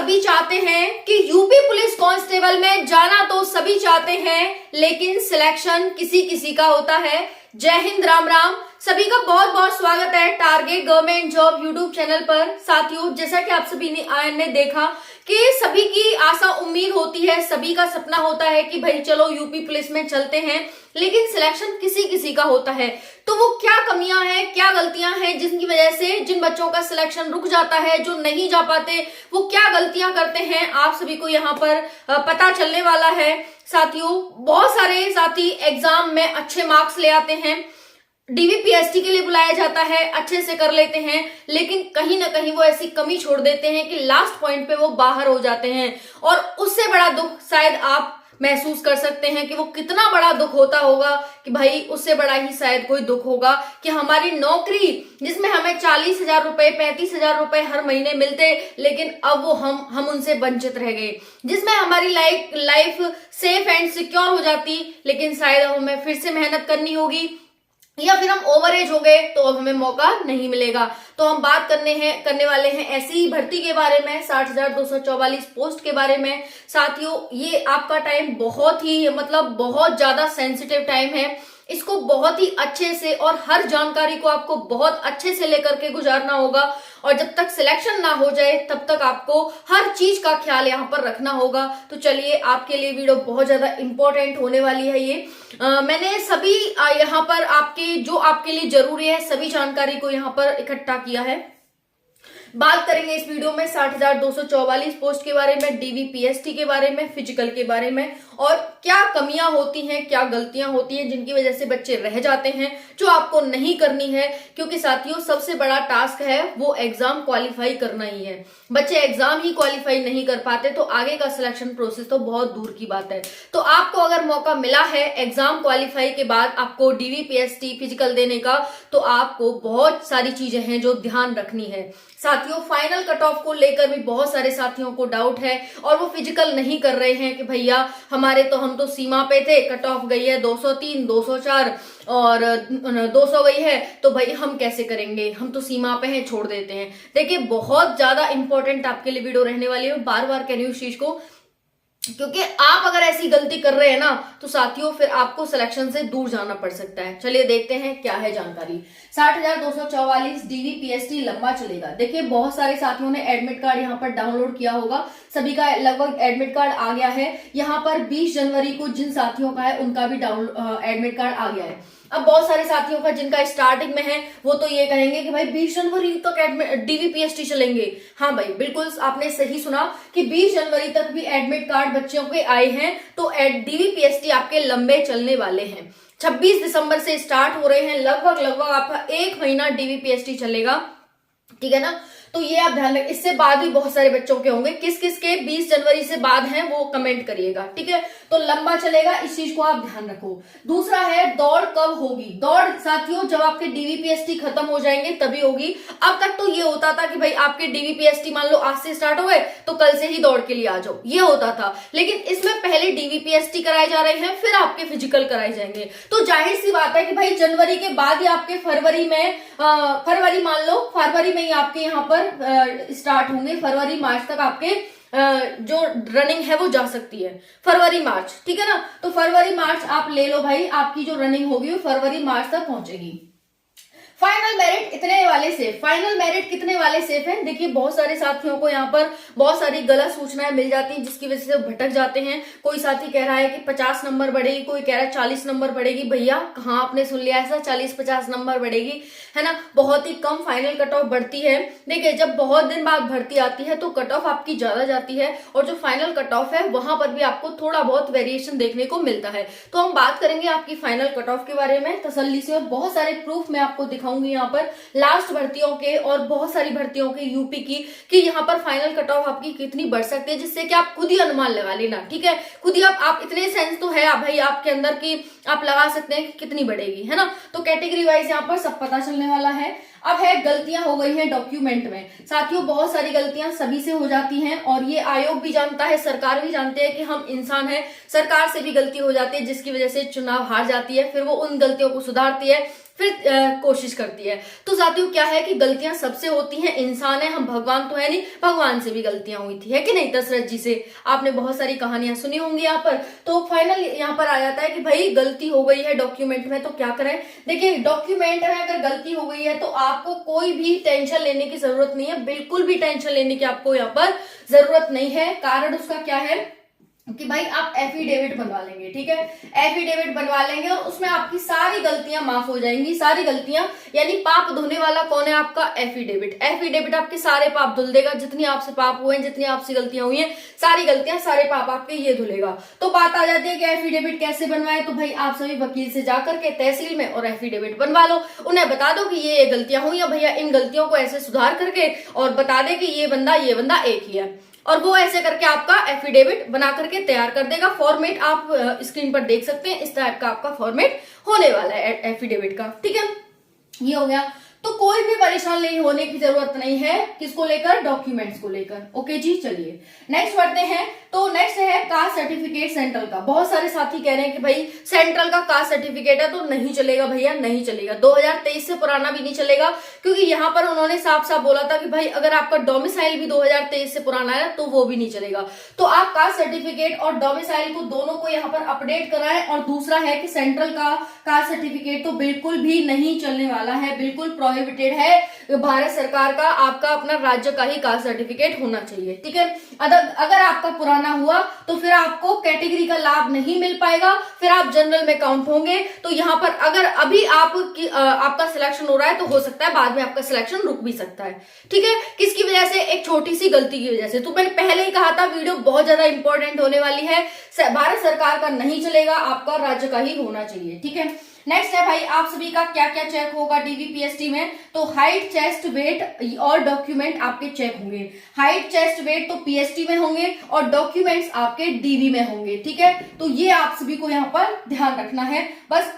सभी चाहते हैं कि यूपी पुलिस कांस्टेबल में जाना तो सभी चाहते हैं, लेकिन सिलेक्शन किसी किसी का होता है। जय हिंद, राम राम। सभी का बहुत बहुत स्वागत है target government job YouTube channel पर। साथियों, जैसा कि आप सभी ने देखा कि सभी की आशा उम्मीद होती है, सभी का सपना होता है कि भाई चलो यूपी पुलिस में चलते हैं, लेकिन सिलेक्शन किसी किसी का होता है। तो वो क्या कमियां हैं, क्या गलतियां हैं जिनकी वजह से जिन बच्चों का सिलेक्शन रुक जाता है, जो नहीं जा पाते, वो क्या गलतियां करते हैं, आप सभी को यहाँ पर पता चलने वाला है। साथियों, बहुत सारे साथी एग्जाम में अच्छे मार्क्स ले आते हैं, डीवीपीएसटी के लिए बुलाया जाता है, अच्छे से कर लेते हैं, लेकिन कहीं ना कहीं वो ऐसी कमी छोड़ देते हैं कि लास्ट पॉइंट पे वो बाहर हो जाते हैं। और उससे बड़ा दुख शायद आप महसूस कर सकते हैं कि वो कितना बड़ा दुख होता होगा कि भाई उससे बड़ा ही शायद कोई दुख होगा कि हमारी नौकरी जिसमें हमें 40,000 रुपए 35,000 रुपए हर महीने मिलते, लेकिन अब वो हम उनसे वंचित रह गए। जिसमें हमारी लाइफ सेफ एंड सिक्योर हो जाती, लेकिन शायद हमें फिर से मेहनत करनी होगी, या फिर हम ओवर एज हो गए तो अब हमें मौका नहीं मिलेगा। तो हम बात करने वाले हैं ऐसी ही भर्ती के बारे में, 60,244 पोस्ट के बारे में। साथियों, ये आपका टाइम बहुत ही बहुत ज्यादा सेंसिटिव टाइम है। इसको बहुत ही अच्छे से और हर जानकारी को आपको बहुत अच्छे से लेकर के गुजारना होगा, और जब तक सिलेक्शन ना हो जाए तब तक आपको हर चीज का ख्याल यहाँ पर रखना होगा। तो चलिए, आपके लिए वीडियो बहुत ज्यादा इंपॉर्टेंट होने वाली है ये। मैंने सभी यहाँ पर आपके लिए जरूरी है सभी जानकारी को यहाँ पर इकट्ठा किया है। बात करेंगे इस वीडियो में 60,244 पोस्ट के बारे में, डीवीपीएसटी के बारे में, फिजिकल के बारे में, और क्या कमियां होती हैं, क्या गलतियां होती हैं जिनकी वजह से बच्चे रह जाते हैं, जो आपको नहीं करनी है। क्योंकि साथियों, सबसे बड़ा टास्क है वो एग्जाम क्वालिफाई करना ही है। बच्चे एग्जाम ही क्वालिफाई नहीं कर पाते तो आगे का सिलेक्शन प्रोसेस तो बहुत दूर की बात है। तो आपको अगर मौका मिला है एग्जाम क्वालिफाई के बाद आपको डीवीपीएसटी फिजिकल देने का, तो आपको बहुत सारी चीजें हैं जो ध्यान रखनी है। साथियों, फाइनल कट ऑफ को लेकर भी बहुत सारे साथियों को डाउट है और वो फिजिकल नहीं कर रहे हैं कि भैया हम तो सीमा पे थे, कट ऑफ गई है 203, 204 और 200 गई है, तो भाई हम कैसे करेंगे, हम तो सीमा पे हैं, छोड़ देते हैं। देखिए, बहुत ज्यादा इंपॉर्टेंट आपके लिए वीडियो रहने वाली है। बार बार कह रही हूँ इस चीज को, क्योंकि आप अगर ऐसी गलती कर रहे हैं ना, तो साथियों फिर आपको सिलेक्शन से दूर जाना पड़ सकता है। चलिए देखते हैं क्या है जानकारी। 60,244 डीवीपीएसटी लंबा चलेगा। देखिए, बहुत सारे साथियों ने एडमिट कार्ड यहाँ पर डाउनलोड किया होगा, सभी का लगभग एडमिट कार्ड आ गया है। यहाँ पर 20 जनवरी को जिन साथियों का है उनका भी एडमिट कार्ड आ गया है। अब बहुत सारे साथियों का जिनका स्टार्टिंग में है वो तो ये कहेंगे कि भाई 20 जनवरी तक डीवीपीएसटी चलेंगे। हाँ भाई, बिल्कुल आपने सही सुना कि 20 जनवरी तक भी एडमिट कार्ड बच्चों के आए हैं, तो डीवीपीएसटी आपके लंबे चलने वाले हैं। 26 दिसंबर से स्टार्ट हो रहे हैं, लगभग आपका 1 महीना डीवीपीएसटी चलेगा, ठीक है ना। तो ये आप ध्यान रखें। इससे बाद भी बहुत सारे बच्चों के होंगे, किस किस के 20 जनवरी से बाद हैं वो कमेंट करिएगा, ठीक है। तो लंबा चलेगा, इस चीज को आप ध्यान रखो। दूसरा है दौड़ कब होगी। दौड़ साथियों जब आपके डीवीपीएसटी खत्म हो जाएंगे तभी होगी। अब तक तो ये होता था कि भाई आपके डीवीपीएसटी मान लो आज से स्टार्ट हो गए तो कल से ही दौड़ के लिए आ जाओ, ये होता था। लेकिन इसमें पहले डीवीपीएसटी कराए जा रहे हैं, फिर आपके फिजिकल कराए जाएंगे। तो जाहिर सी बात है कि भाई जनवरी के बाद ही आपके फरवरी में ही आपके यहाँ पर स्टार्ट होंगे। फरवरी मार्च तक आपके जो रनिंग है वो जा सकती है, फरवरी मार्च, ठीक है ना। तो फरवरी मार्च आप ले लो भाई, आपकी जो रनिंग होगी वो फरवरी मार्च तक पहुंचेगी। फाइनल मेरिट इतने वाले सेफ। फाइनल मेरिट कितने वाले सेफ हैं? देखिए, बहुत सारे साथियों को यहाँ पर बहुत सारी गलत सूचनाएं मिल जाती हैं, जिसकी वजह से वो भटक जाते हैं। कोई साथी कह रहा है कि 50 नंबर बढ़ेगी, कोई कह रहा है 40 नंबर बढ़ेगी। भैया कहाँ आपने सुन लिया ऐसा 40-50 नंबर बढ़ेगी, है ना। बहुत ही कम फाइनल कट ऑफ बढ़ती है। देखिए, जब बहुत दिन बाद भर्ती आती है तो कट ऑफ आपकी ज्यादा जाती है, और जो फाइनल कट ऑफ है वहां पर भी आपको थोड़ा बहुत वेरिएशन देखने को मिलता है। तो हम बात करेंगे आपकी फाइनल कट ऑफ के बारे में तसल्ली से, और बहुत सारे प्रूफ मैं आपको दिखाऊंगी यहाँ पर लास्ट भर्तियों के और बहुत सारी भर्तियों के यूपी की, कि यहाँ पर फाइनल कट ऑफ आपकी कितनी बढ़ सकती है, जिससे कि आप खुद ही अनुमान लगा लेना, ठीक है। खुद ही आप इतने सेंस तो है भाई आपके अंदर कि आप लगा सकते हैं कि कितनी बढ़ेगी, है ना। तो कैटेगरी वाइज यहाँ पर सब पता चलने वाला है। अब है गलतियां हो गई हैं डॉक्यूमेंट में। साथियों बहुत सारी गलतियां सभी से हो जाती हैं और ये आयोग भी जानता है, सरकार भी जानते हैं कि हम इंसान हैं, सरकार से भी गलती हो जाती है जिसकी वजह से चुनाव हार जाती है, फिर वो उन गलतियों को सुधारती है, फिर कोशिश करती है। तो साथियों क्या है कि गलतियां सबसे होती हैं, इंसान है, हम भगवान तो है नहीं, भगवान से भी गलतियां हुई थी, है कि नहीं। दशरथ जी से आपने बहुत सारी कहानियां सुनी होंगी यहाँ पर। तो फाइनल यहाँ पर आ जाता है कि भाई गलती हो गई है डॉक्यूमेंट में तो क्या करें। देखिए डॉक्यूमेंट में अगर गलती हो गई है तो आपको कोई भी टेंशन लेने की जरूरत नहीं है, बिल्कुल भी टेंशन लेने की आपको यहाँ पर जरूरत नहीं है। कारण उसका क्या है कि भाई आप एफिडेविट बनवा लेंगे, ठीक है, एफिडेविट बनवा लेंगे और उसमें आपकी सारी गलतियां माफ हो जाएंगी, सारी गलतियां, यानी पाप धुलने वाला कौन है, आपका एफिडेविट। एफिडेविट आपके सारे पाप धुल देगा, जितनी आपसे पाप हुए हैं, जितनी आपसे गलतियां हुई हैं, सारी गलतियां, सारे पाप आपके ये धुलेगा। तो बात आ जाती है कि एफिडेविट कैसे बनवाए। तो भाई आप सभी वकील से जाकर के तहसील में और एफिडेविट बनवा लो, उन्हें बता दो कि ये गलतियां हुई है भैया, इन गलतियों को ऐसे सुधार करके, और बता दे कि ये बंदा एक ही है, और वो ऐसे करके आपका एफिडेविट बना करके तैयार कर देगा। फॉर्मेट आप स्क्रीन पर देख सकते हैं, इस टाइप का आपका फॉर्मेट होने वाला है एफिडेविट का, ठीक है। ये हो गया। तो कोई भी परेशान नहीं होने की जरूरत नहीं है, किसको लेकर, डॉक्यूमेंट्स को लेकर। ओके जी, चलिए नेक्स्ट बढ़ते हैं। तो नेक्स्ट है कास्ट सर्टिफिकेट सेंट्रल का। बहुत सारे साथी कह रहे हैं कि भाई सेंट्रल का कास्ट सर्टिफिकेट है तो नहीं चलेगा भैया, नहीं चलेगा, 2023 से पुराना भी नहीं चलेगा, क्योंकि यहाँ पर उन्होंने साफ साफ बोला था कि भाई अगर आपका डोमिसाइल भी 2023 से पुराना है तो वो भी नहीं चलेगा। तो आप कास्ट सर्टिफिकेट और डोमिसाइल को दोनों को यहाँ पर अपडेट कराएं। और दूसरा है कि सेंट्रल का कास्ट सर्टिफिकेट तो बिल्कुल भी नहीं चलने वाला है, बिल्कुल प्रोहिबिटेड है। भारत सरकार का आपका अपना राज्य का ही कास्ट सर्टिफिकेट होना चाहिए, ठीक है। अगर आपका पुराना हुआ तो फिर आपको कैटेगरी का लाभ नहीं मिल पाएगा, फिर आप जनरल में काउंट होंगे। तो यहाँ पर अगर अभी आपका सिलेक्शन हो रहा है तो हो सकता है बाद में आपका सिलेक्शन रुक भी सकता है, ठीक है। किसकी वजह से, एक छोटी सी गलती की वजह से। तो मैंने पहले ही कहा था वीडियो बहुत ज्यादा इंपॉर्टेंट होने वाली है। भारत सरकार का नहीं चलेगा, आपका राज्य का ही होना चाहिए, ठीक है। नेक्स्ट है भाई आप सभी का क्या क्या चेक होगा डीवीपीएसटी में। तो हाइट, चेस्ट, वेट और डॉक्यूमेंट आपके चेक होंगे। हाइट, चेस्ट, वेट तो पीएसटी में होंगे और डॉक्यूमेंट्स आपके डीवी में होंगे, ठीक है। तो ये आप सभी को यहाँ पर ध्यान रखना है। बस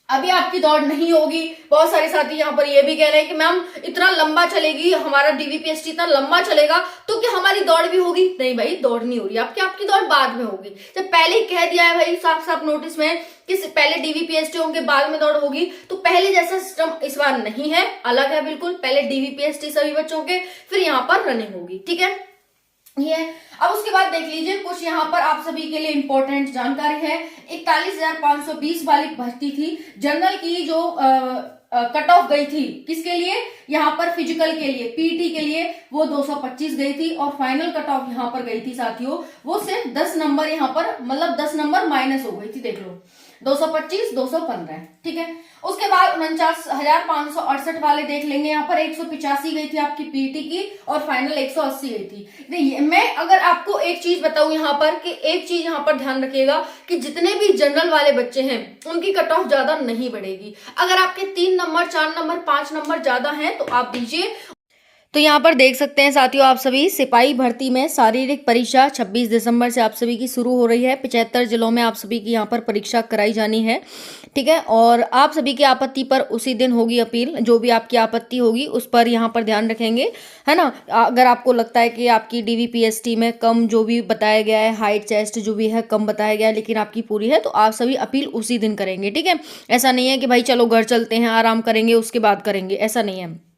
अभी आपकी दौड़ नहीं होगी। बहुत सारे साथी यहाँ पर ये भी कह रहे हैं कि मैम इतना लंबा चलेगी, हमारा डीवीपीएसटी इतना लंबा चलेगा तो क्या हमारी दौड़ भी होगी। नहीं भाई, दौड़ नहीं हो रही आपकी दौड़ बाद में होगी। जब पहले ही कह दिया है भाई साफ साफ नोटिस में कि पहले डीवीपीएसटी होंगे बाद में दौड़ होगी, तो पहले जैसा सिस्टम इस बार नहीं है, अलग है बिल्कुल। पहले डीवीपीएसटी सभी बच्चों के, फिर यहाँ पर रनिंग होगी, ठीक है। ये अब उसके बाद देख लीजिए कुछ यहाँ पर आप सभी के लिए इंपॉर्टेंट जानकारी है। 41,520 वाली भर्ती थी जनरल की, जो कट ऑफ गई थी किसके लिए, यहाँ पर फिजिकल के लिए, पीटी के लिए वो 225 गई थी और फाइनल कट ऑफ यहाँ पर गई थी साथियों, वो सिर्फ 10 नंबर यहाँ पर, मतलब 10 नंबर माइनस हो गई थी, देख लो 225, 215, ठीक है। उसके बाद 49,568 वाले देख लेंगे। यहाँ पर 185 गई थी आपकी पीटी की और फाइनल 180 गई थी। मैं अगर आपको एक चीज बताऊं यहाँ पर, कि एक चीज यहाँ पर ध्यान रखिएगा कि जितने भी जनरल वाले बच्चे हैं उनकी कट ऑफ ज्यादा नहीं बढ़ेगी। अगर आपके 3 नंबर, 4 नंबर, 5 नंबर ज्यादा हैं तो आप दीजिए। तो यहाँ पर देख सकते हैं साथियों आप सभी, सिपाही भर्ती में शारीरिक परीक्षा 26 दिसंबर से आप सभी की शुरू हो रही है। 75 जिलों में आप सभी की यहाँ पर परीक्षा कराई जानी है, ठीक है। और आप सभी की आपत्ति पर उसी दिन होगी अपील, जो भी आपकी आपत्ति होगी उस पर यहाँ पर ध्यान रखेंगे, है ना। अगर आपको लगता है कि आपकी डीवीपीएसटी में कम जो भी बताया गया है, हाइट, चेस्ट जो भी है कम बताया गया है, लेकिन आपकी पूरी है, तो आप सभी अपील उसी दिन करेंगे, ठीक है। ऐसा नहीं है कि भाई चलो घर चलते हैं, आराम करेंगे उसके बाद करेंगे, ऐसा नहीं है।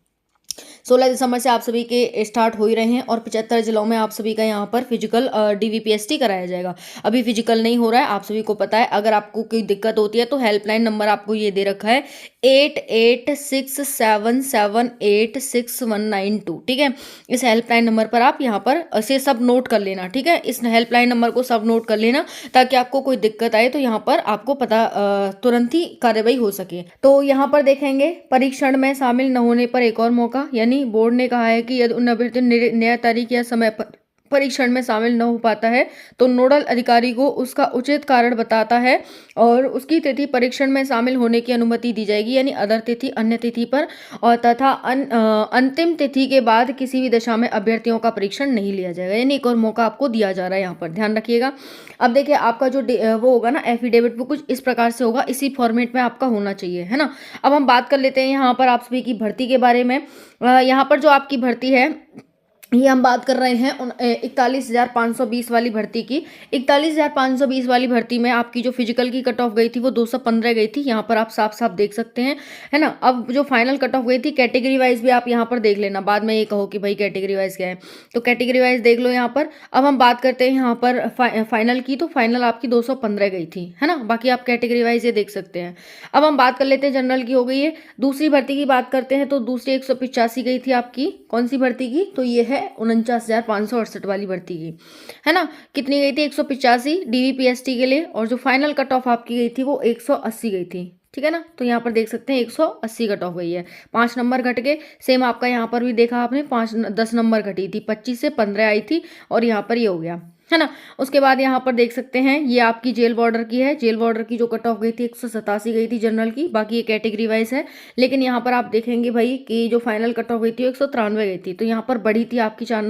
16 दिसंबर से आप सभी के स्टार्ट हो ही रहे हैं और 75 जिलों में आप सभी का यहाँ पर फिजिकल डीवीपीएसटी कराया जाएगा। अभी फिजिकल नहीं हो रहा है, आप सभी को पता है। अगर आपको कोई दिक्कत होती है तो हेल्पलाइन नंबर आपको ये दे रखा है 8867786192, ठीक है। इस हेल्पलाइन नंबर पर आप यहाँ पर से सब नोट कर लेना, ठीक है। इस हेल्पलाइन नंबर को सब नोट कर लेना ताकि आपको कोई दिक्कत आए तो यहाँ पर आपको पता तुरंत ही कार्रवाई हो सके। तो यहाँ पर देखेंगे परीक्षण में शामिल न होने पर एक और मौका, यानी बोर्ड ने कहा है कि यदि उन अभ्यर्थी नया तारीख या समय पर परीक्षण में शामिल न हो पाता है तो नोडल अधिकारी को उसका उचित कारण बताता है और उसकी तिथि परीक्षण में शामिल होने की अनुमति दी जाएगी, यानी अदर तिथि, अन्य तिथि पर, और तथा अंतिम तिथि के बाद किसी भी दशा में अभ्यर्थियों का परीक्षण नहीं लिया जाएगा, यानी एक और मौका आपको दिया जा रहा है, यहाँ पर ध्यान रखिएगा। अब देखिए आपका जो वो होगा ना एफिडेविट, वो कुछ इस प्रकार से होगा, इसी फॉर्मेट में आपका होना चाहिए, है ना। अब हम बात कर लेते हैं यहाँ पर आप सभी की भर्ती के बारे में। यहाँ पर जो आपकी भर्ती है ये हम बात कर रहे हैं 41,520 वाली भर्ती की। 41,520 वाली भर्ती में आपकी जो फिजिकल की कट ऑफ गई थी वो 215 गई थी, यहाँ पर आप साफ साफ देख सकते हैं, है ना। अब जो फाइनल कट ऑफ गई थी कैटेगरी वाइज भी आप यहाँ पर देख लेना, बाद में ये कहो कि भाई कैटेगरी वाइज क्या है, तो कैटेगरी वाइज देख लो यहाँ पर। अब हम बात करते हैं यहाँ पर फाइनल की, तो फाइनल आपकी 215 गई थी, है ना। बाकी आप कैटेगरी वाइज ये देख सकते हैं। अब हम बात कर लेते हैं जनरल की हो गई है। दूसरी भर्ती की बात करते हैं तो दूसरी 185 गई थी आपकी, कौन सी भर्ती की, तो ये है 49,568 वाली भर्ती की, है ना। कितनी गई थी, 185 डीवीपीएसटी के लिए, और जो फाइनल कट ऑफ आपकी गई थी वो 180 गई थी, ठीक है ना। तो यहाँ पर देख सकते हैं 180 कट ऑफ गई है, 5 नंबर घट के। सेम आपका यहाँ पर भी देखा आपने 10 नंबर घटी थी, 25 से 15 आई थी और यहाँ पर ये हो गया, है ना। उसके बाद यहाँ पर देख सकते हैं ये आपकी जेल बॉर्डर की है। जेल बॉर्डर की जो कट ऑफ गई थी 187 गई थी जनरल की, बाकी ये कैटेगरी वाइज है। लेकिन यहाँ पर आप देखेंगे भाई कि जो फाइनल कट ऑफ गई थी 193 गई थी, तो यहाँ पर बढ़ी थी आपकी 4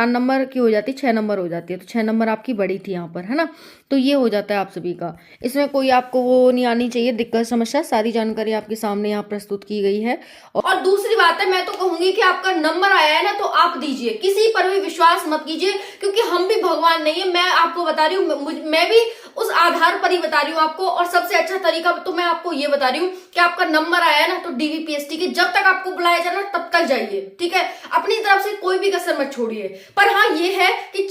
नंबर की हो जाती, 6 नंबर हो जाती है, तो 6 नंबर आपकी बढ़ी थी यहाँ पर, है ना। तो ये हो जाता है आप सभी का, इसमें कोई आपको वो नहीं आनी चाहिए दिक्कत समस्या, सारी जानकारी आपके सामने यहाँ प्रस्तुत की गई है। और दूसरी बात है, मैं तो कहूंगी कि आपका नंबर आया है ना तो आप दीजिए, किसी पर भी विश्वास मत कीजिए, क्योंकि हम भी भगवान नहीं है। मैं आपको बता रही हूँ, मैं भी उस आधार पर ही बता रही हूँ आपको, और सबसे अच्छा तरीका तो मैं आपको ये बता रही हूँ कि आपका नंबर आया है ना तो डीवीपीएसटी के जब तक आपको बुलाया जाए ना तब तक जाइए, ठीक है। अपनी तरफ से कोई भी कसर मत छोड़िए। पर हाँ ये है कि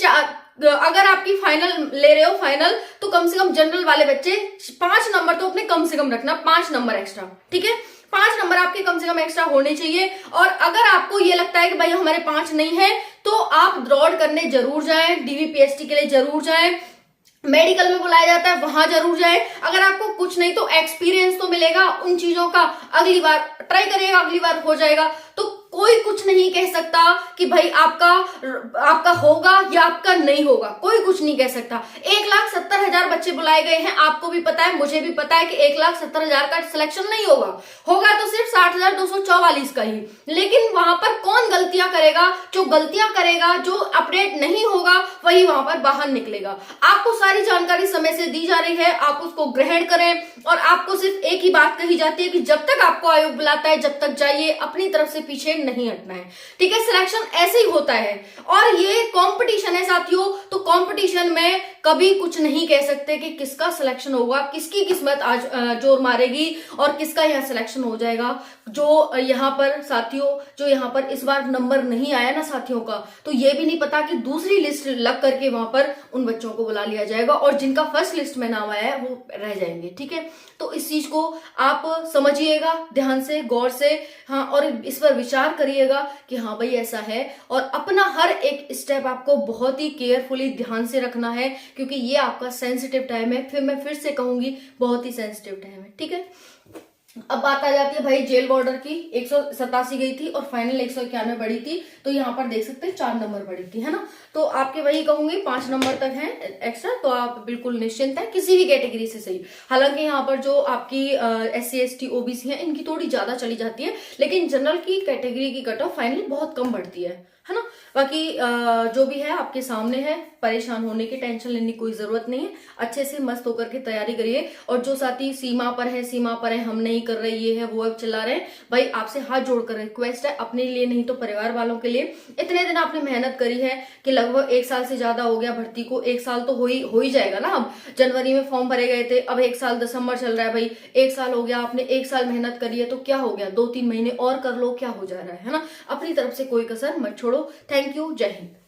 अगर आपकी फाइनल ले रहे हो फाइनल, तो कम से कम जनरल वाले बच्चे 5 नंबर तो अपने कम से कम रखना, 5 नंबर एक्स्ट्रा, ठीक है। 5 नंबर आपके कम से कम एक्स्ट्रा होने चाहिए। और अगर आपको ये लगता है कि भाई हमारे 5 नहीं है, तो आप दौड़ करने जरूर जाएं, डीवीपीएसटी के लिए जरूर जाएं, मेडिकल में बुलाया जाता है वहां जरूर जाए। अगर आपको कुछ नहीं तो एक्सपीरियंस तो मिलेगा उन चीजों का, अगली बार ट्राई करिएगा, अगली बार हो जाएगा। तो कोई कुछ नहीं कह सकता कि भाई आपका होगा या आपका नहीं होगा, कोई कुछ नहीं कह सकता। 1,70,000 बच्चे बुलाए गए हैं, आपको भी पता है, मुझे भी पता है कि 1,70,000 का सिलेक्शन नहीं होगा, होगा तो सिर्फ 60,244 का ही। लेकिन वहां पर कौन गलतियां करेगा, जो गलतियां करेगा, जो अपडेट नहीं होगा वही वहां पर बाहर निकलेगा। आपको सारी जानकारी समय से दी जा रही है, आप उसको ग्रहण करें। और आपको सिर्फ एक ही बात कही जाती है कि जब तक आपको आयोग बुलाता है जब तक जाइए, अपनी तरफ से पीछे नहीं हटना है, ठीक है। सिलेक्शन ऐसे ही होता है और ये कंपटीशन है साथियों, तो कंपटीशन में कभी कुछ नहीं कह सकते कि किसका सिलेक्शन होगा, किसकी किस्मत आज जोर मारेगी और किसका यहाँ सिलेक्शन हो जाएगा। जो यहाँ पर साथियों, जो यहाँ पर इस बार नंबर नहीं आया ना साथियों का, तो ये भी नहीं पता कि दूसरी लिस्ट लग करके वहां पर उन बच्चों को बुला लिया जाएगा और जिनका फर्स्ट लिस्ट में नाम आया है वो रह जाएंगे, ठीक है। तो इस चीज को आप समझिएगा ध्यान से, गौर से, हाँ, और इस पर विचार करिएगा कि हाँ भाई ऐसा है। और अपना हर एक स्टेप आपको बहुत ही केयरफुली ध्यान से रखना है, क्योंकि ये आपका सेंसिटिव टाइम है। फिर मैं फिर से कहूंगी, बहुत ही सेंसिटिव टाइम है, ठीक है। अब बात आ जाती है भाई जेल बॉर्डर की, 187 गई थी और फाइनल 191 बढ़ी थी, तो यहाँ पर देख सकते हैं 4 नंबर बढ़ी थी, है ना। तो आपके वही कहूंगी 5 नंबर तक है एक्स्ट्रा, तो आप बिल्कुल निश्चिंत है किसी भी कैटेगरी से सही। हालांकि यहाँ पर जो आपकी SC ST OBC है इनकी थोड़ी ज्यादा चली जाती है, लेकिन जनरल की कैटेगरी की कट ऑफ फाइनली बहुत कम बढ़ती है ना। बाकी जो भी है आपके सामने है, परेशान होने की, टेंशन लेने की कोई जरूरत नहीं है। अच्छे से मस्त होकर के तैयारी करिए। और जो साथी सीमा पर है हम नहीं कर रहे, ये है वो अब चला रहे, भाई आपसे हाथ जोड़कर रिक्वेस्ट है, अपने लिए नहीं तो परिवार वालों के लिए। इतने दिन आपने मेहनत करी है कि लगभग 1 साल से ज्यादा हो गया भर्ती को, 1 साल तो हो ही जाएगा ना। अब जनवरी में फॉर्म भरे गए थे, अब 1 साल दिसंबर चल रहा है, भाई 1 साल हो गया, आपने 1 साल मेहनत करी है, तो क्या हो गया, 2-3 महीने और कर लो, क्या हो जा रहा है ना। अपनी तरफ से कोई कसर मत छोड़ो। थैंक यू, जय हिंद।